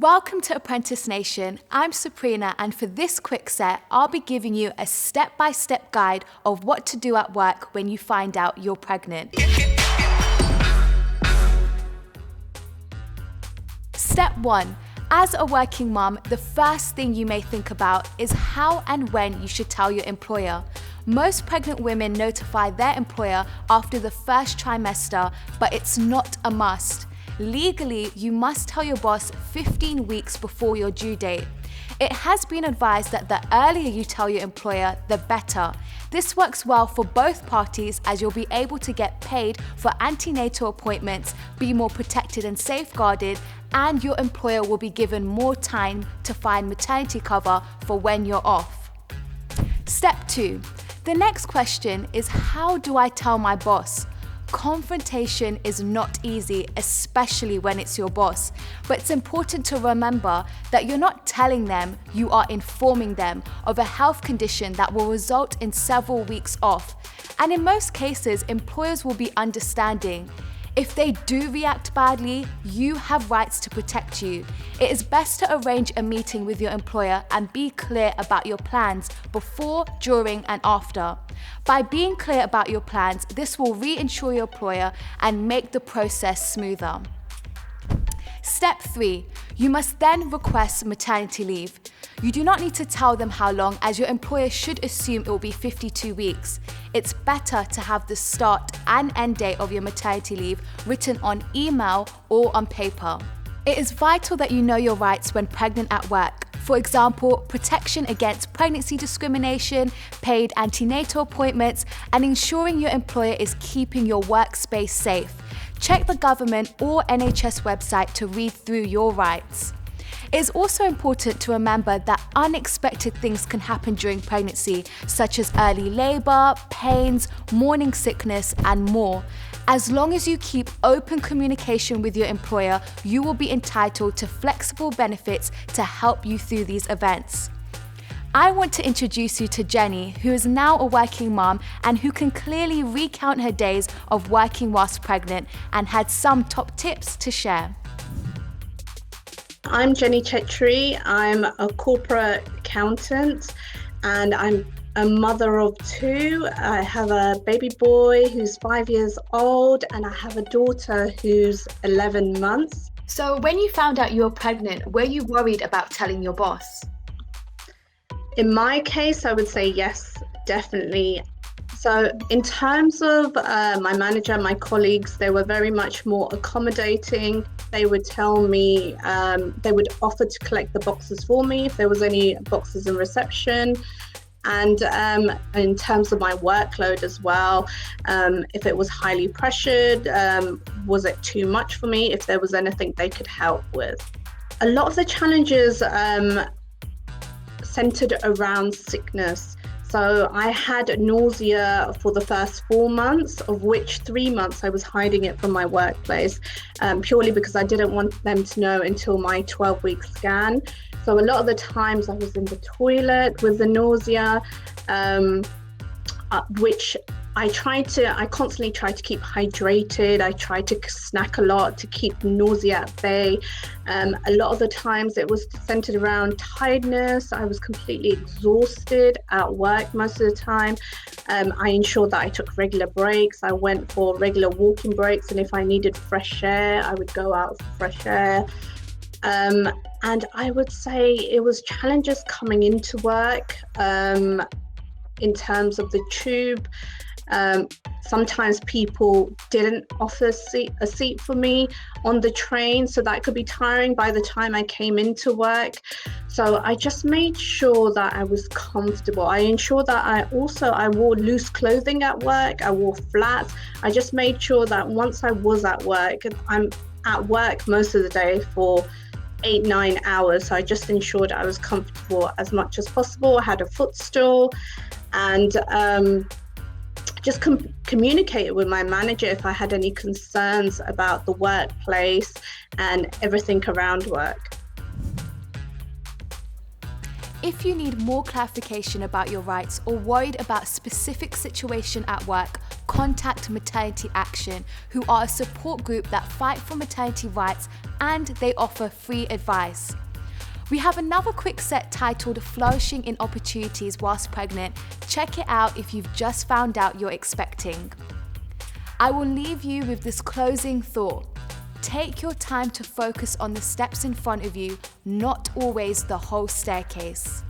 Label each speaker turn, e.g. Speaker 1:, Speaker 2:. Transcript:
Speaker 1: Welcome to Apprentice Nation. I'm Sabrina, and for this quick set, I'll be giving you a step-by-step guide of what to do at work when you find out you're pregnant. Step 1. As a working mum, the first thing you may think about is how and when you should tell your employer. Most pregnant women notify their employer after the first trimester, but it's not a must. Legally, you must tell your boss 15 weeks before your due date. It has been advised that the earlier you tell your employer, the better. This works well for both parties as you'll be able to get paid for antenatal appointments, be more protected and safeguarded, and your employer will be given more time to find maternity cover for when you're off. Step 2. The next question is, how do I tell my boss? Confrontation is not easy, especially when it's your boss, but it's important to remember that you're not telling them, you are informing them of a health condition that will result in several weeks off. And in most cases, employers will be understanding. If they do react badly, you have rights to protect you. It is best to arrange a meeting with your employer and be clear about your plans before, during, and after. By being clear about your plans, this will reinsure your employer and make the process smoother. Step 3. You must then request maternity leave. You do not need to tell them how long, as your employer should assume it will be 52 weeks. It's better to have the start and end date of your maternity leave written on email or on paper. It is vital that you know your rights when pregnant at work. For example, protection against pregnancy discrimination, paid antenatal appointments, and ensuring your employer is keeping your workspace safe. Check the government or NHS website to read through your rights. It is also important to remember that unexpected things can happen during pregnancy, such as early labour, pains, morning sickness, and more. As long as you keep open communication with your employer, you will be entitled to flexible benefits to help you through these events. I want to introduce you to Jenny, who is now a working mom and who can clearly recount her days of working whilst pregnant and had some top tips to share.
Speaker 2: I'm Jenny Chett. I'm a corporate accountant and I'm a mother of 2. I have a baby boy who's 5 years old and I have a daughter who's 11 months.
Speaker 1: So when you found out you were pregnant, were you worried about telling your boss?
Speaker 2: In my case, I would say yes, definitely. So in terms of my manager, my colleagues, they were very much more accommodating. They would tell me, they would offer to collect the boxes for me if there was any boxes in reception. And in terms of my workload as well, if it was highly pressured, was it too much for me, if there was anything they could help with. A lot of the challenges centered around sickness. So I had nausea for the first 4 months, of which 3 months I was hiding it from my workplace, purely because I didn't want them to know until my 12-week scan. So a lot of the times I was in the toilet with the nausea, which I constantly try to keep hydrated. I try to snack a lot to keep nausea at bay. A lot of the times it was centered around tiredness. I was completely exhausted at work most of the time. I ensured that I took regular breaks. I went for regular walking breaks, and if I needed fresh air, I would go out for fresh air. And I would say it was challenges coming into work in terms of the tube. Sometimes people didn't offer a seat for me on the train, so that could be tiring by the time I came into work. So I just made sure that I was comfortable. I ensured that I wore loose clothing at work. I wore flats. I just made sure that once I was at work, I'm at work most of the day for 8-9 hours. So I just ensured I was comfortable as much as possible. I had a footstool and just communicated with my manager if I had any concerns about the workplace and everything around work.
Speaker 1: If you need more clarification about your rights or worried about a specific situation at work, contact Maternity Action, who are a support group that fight for maternity rights and they offer free advice. We have another quick set titled Flourishing in Opportunities Whilst Pregnant. Check it out if you've just found out you're expecting. I will leave you with this closing thought. Take your time to focus on the steps in front of you, not always the whole staircase.